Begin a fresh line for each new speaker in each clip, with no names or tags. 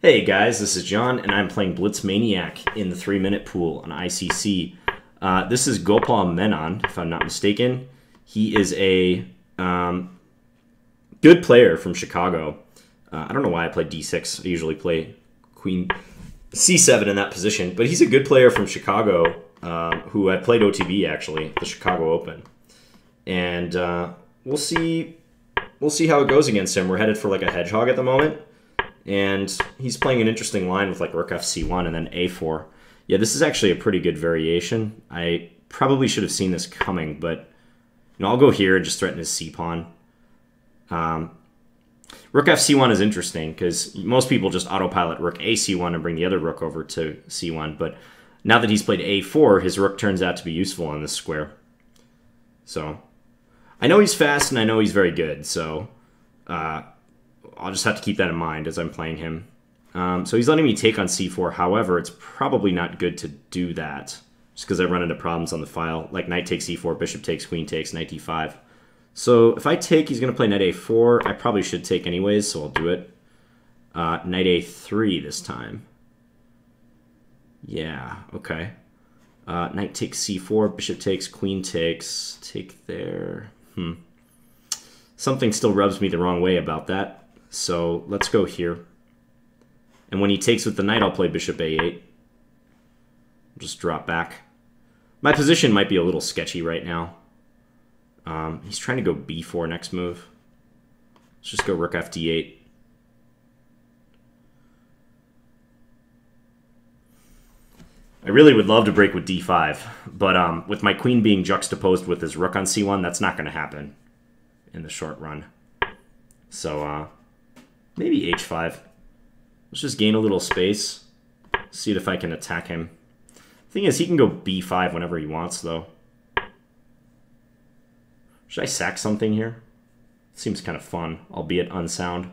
Hey guys, this is John, and I'm playing Blitzmaniac in the 3-minute pool on ICC. This is Gopal Menon, if I'm not mistaken. He is a good player from Chicago. I don't know why I played D6. I usually play Queen C7 in that position, but he's a good player from Chicago who I played OTB actually, the Chicago Open, and we'll see how it goes against him. We're headed for like a hedgehog at the moment. And he's playing an interesting line with like rook f(c)(1) and then a4. Yeah, this is actually a pretty good variation. I probably should have seen this coming, but I'll go here and just threaten his c-pawn. Rook f(c)(1) is interesting because most people just autopilot rook a(c)(1) and bring the other rook over to c1. But now that he's played a4, his rook turns out to be useful on this square. So I know he's fast and I know he's very good. So I'll just have to keep that in mind as I'm playing him. So he's letting me take on c4. However, it's probably not good to do that, just because I run into problems on the file, like knight takes e4, bishop takes, queen takes, knight d5. So if I take, he's going to play knight a4. I probably should take anyways, so I'll do it. Knight a3 this time. Yeah, okay. Knight takes c4, bishop takes, queen takes, take there. Something still rubs me the wrong way about that. So let's go here. And when he takes with the knight, I'll play bishop a8. Just drop back. My position might be a little sketchy right now. He's trying to go b4 next move. Let's just go rook fd8. I really would love to break with d5, but with my queen being juxtaposed with his rook on c1, that's not going to happen in the short run. So, maybe h5. Let's just gain a little space. See if I can attack him. Thing is, he can go b5 whenever he wants, though. Should I sack something here? Seems kind of fun, albeit unsound.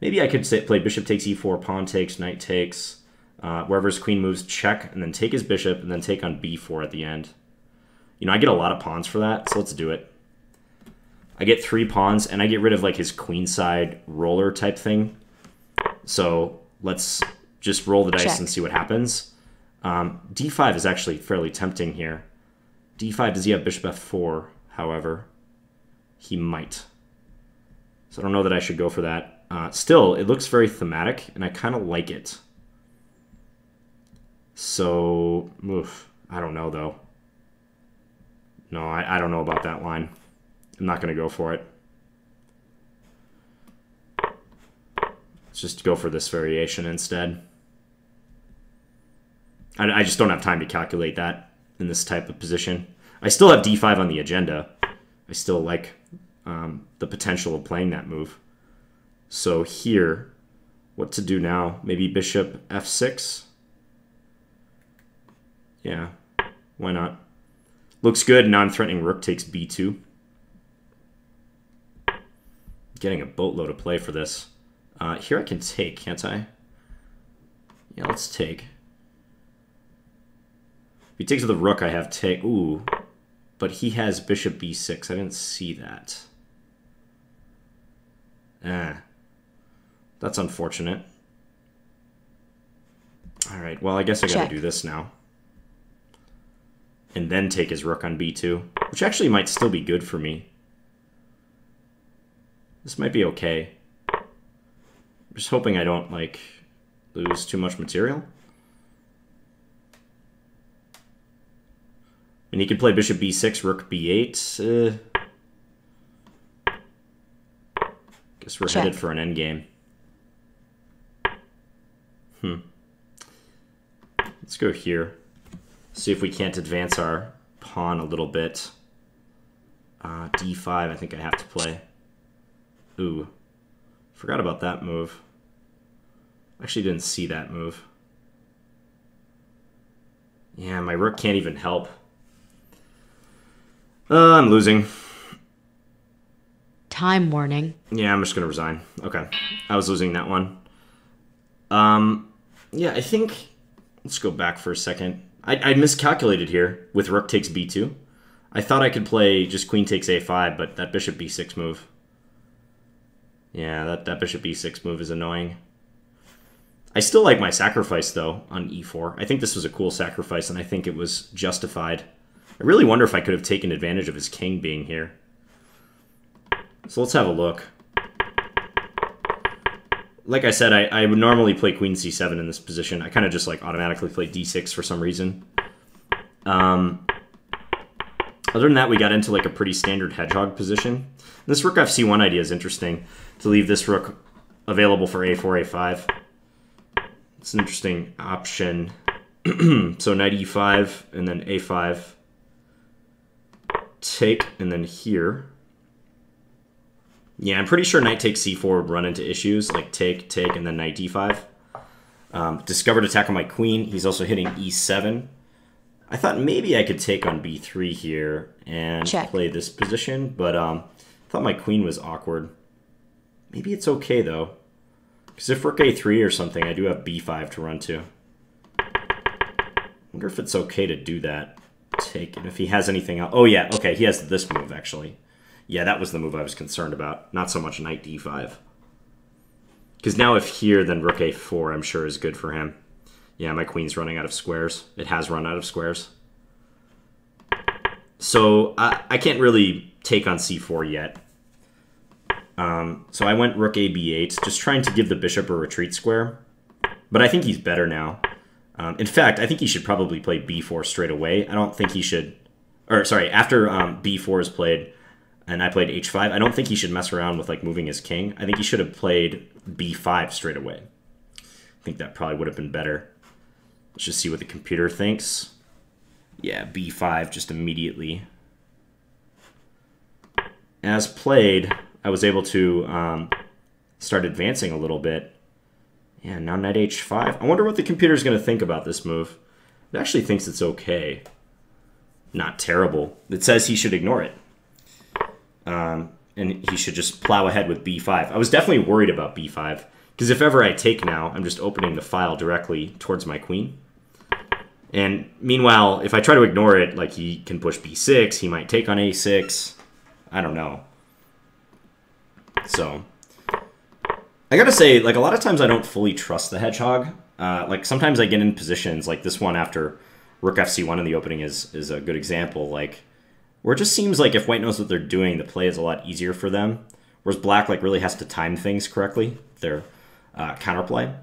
Maybe I could play bishop takes e4, pawn takes, knight takes. Wherever his queen moves, check, and then take his bishop, and then take on b4 at the end. I get a lot of pawns for that, so let's do it. I get 3 pawns, and I get rid of like his queenside roller type thing. So let's just roll the dice and see what happens. D5 is actually fairly tempting here. D5, does he have bishop f4? However, he might. So I don't know that I should go for that. Still, it looks very thematic, and I kind of like it. So, I don't know, though. No, I don't know about that line. I'm not going to go for it. Let's just go for this variation instead. I just don't have time to calculate that in this type of position. I still have d5 on the agenda. I still like the potential of playing that move. So here, what to do now? Maybe bishop f6? Yeah, why not? Looks good. Now I'm threatening rook takes b2. Getting a boatload of play for this. Here I can take, can't I? Yeah, let's take. If he takes with the rook, I have take. Ooh, but he has bishop b6. I didn't see that. That's unfortunate. All right, well, I guess I gotta do this now. And then take his rook on b2, which actually might still be good for me. This might be okay. I'm just hoping I don't, like, lose too much material. And he could play bishop b6, rook b8. Guess we're headed for an endgame. Let's go here. See if we can't advance our pawn a little bit. D5, I think I have to play. Ooh, forgot about that move. Actually didn't see that move. Yeah, my rook can't even help. I'm losing.
Time warning.
Yeah, I'm just going to resign. Okay, I was losing that one. Yeah, I think... Let's go back for a second. I miscalculated here with rook takes b2. I thought I could play just queen takes a5, but that bishop b6 move. Yeah, that bishop b6 move is annoying. I still like my sacrifice, though, on e4. I think this was a cool sacrifice, and I think it was justified. I really wonder if I could have taken advantage of his king being here. So let's have a look. Like I said, I would normally play queen c7 in this position. I kind of just like automatically play d6 for some reason. Other than that, we got into like a pretty standard hedgehog position. This rook fc1 idea is interesting, to leave this rook available for a4, a5. It's an interesting option. So knight e5, and then a5. Take, and then here. Yeah, I'm pretty sure knight takes c4 would run into issues, like take, and then knight d5. Discovered attack on my queen. He's also hitting e7. I thought maybe I could take on b3 here and play this position, but I thought my queen was awkward. Maybe it's okay, though. Because if rook a3 or something, I do have b5 to run to. Wonder if it's okay to do that. Take, and if he has anything else. Oh, yeah, okay, he has this move, actually. Yeah, that was the move I was concerned about. Not so much knight d5. Because now if here, then rook a4, I'm sure is good for him. Yeah, my queen's running out of squares. It has run out of squares. So I can't really take on c4 yet. So I went rook a b8, just trying to give the bishop a retreat square. But I think he's better now. In fact, I think he should probably play b4 straight away. I don't think he should... Or, sorry, after b4 is played, and I played h5, I don't think he should mess around with like moving his king. I think he should have played b5 straight away. I think that probably would have been better. Let's just see what the computer thinks. Yeah, b5 just immediately. As played, I was able to start advancing a little bit. Yeah, now knight h5. I wonder what the computer's going to think about this move. It actually thinks it's okay. Not terrible. It says he should ignore it. And he should just plow ahead with b5. I was definitely worried about b5. Because if ever I take now, I'm just opening the file directly towards my queen. And meanwhile, if I try to ignore it, like he can push b6, he might take on a6. I don't know. So, I gotta say, like a lot of times I don't fully trust the hedgehog. Like sometimes I get in positions, like this one after rook fc1 in the opening is a good example. Like, where it just seems like if white knows what they're doing, the play is a lot easier for them. Whereas black like really has to time things correctly, their counterplay.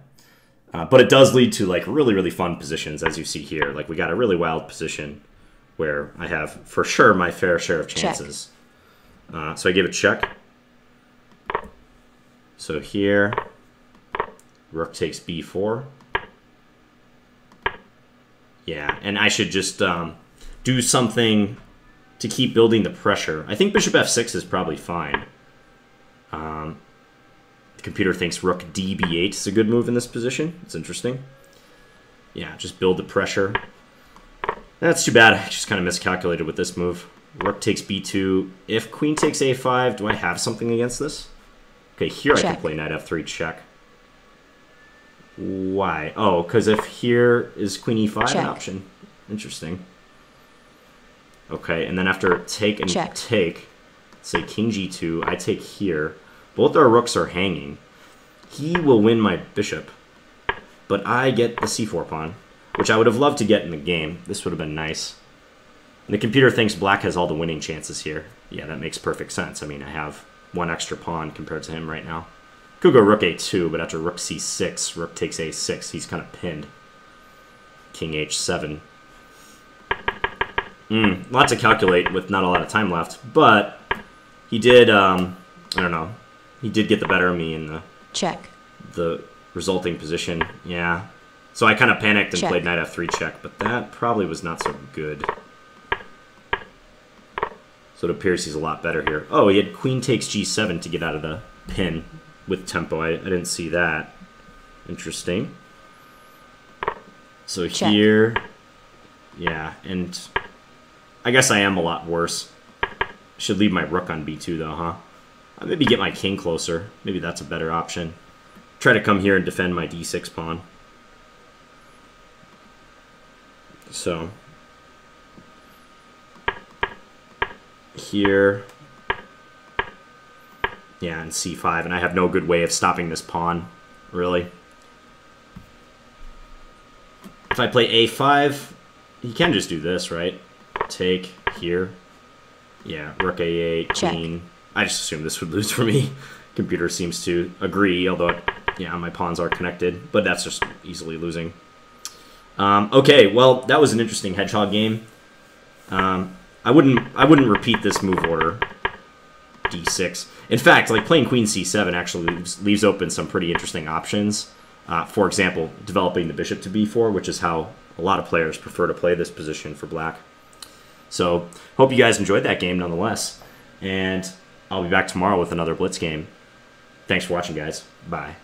But it does lead to like really, really fun positions, as you see here. Like we got a really wild position where I have, for sure, my fair share of chances. So I give it check. So here, rook takes b4. Yeah, and I should just do something to keep building the pressure. I think bishop f6 is probably fine. The computer thinks rook db8 is a good move in this position. It's interesting. Yeah, just build the pressure. That's too bad. I just kind of miscalculated with this move. Rook takes b2. If queen takes a5, do I have something against this? Okay, here check. I can play knight f3 check. Why? Oh, because if here is queen e5 check. An option. Interesting. Okay, and then after take and check. Take, say king g2, I take here. Both our rooks are hanging. He will win my bishop, but I get the c4 pawn, which I would have loved to get in the game. This would have been nice. And the computer thinks black has all the winning chances here. Yeah, that makes perfect sense. I mean, I have one extra pawn compared to him right now. Could go rook a2, but after rook c6, rook takes a6. He's kind of pinned. King h7. Lot to calculate with not a lot of time left, but he did, I don't know, he did get the better of me in the resulting position. Yeah. So I kind of panicked and played knight f3 check, but that probably was not so good. So it appears he's a lot better here. Oh, he had queen takes g7 to get out of the pin with tempo. I didn't see that. Interesting. So here, yeah, and I guess I am a lot worse. Should leave my rook on b2 though, huh? I'll maybe get my king closer. Maybe that's a better option. Try to come here and defend my d6 pawn. So here, yeah, and c5, and I have no good way of stopping this pawn, really. if I play a5, he can just do this, right? Take here. Yeah, rook a8, queen. I just assumed this would lose for me. Computer seems to agree, although, yeah, my pawns are connected. But that's just easily losing. Okay, well, that was an interesting hedgehog game. I wouldn't repeat this move order. D6. In fact, like playing queen c7 actually leaves open some pretty interesting options. For example, developing the bishop to b4, which is how a lot of players prefer to play this position for black. So, hope you guys enjoyed that game nonetheless. And I'll be back tomorrow with another Blitz game. Thanks for watching, guys. Bye.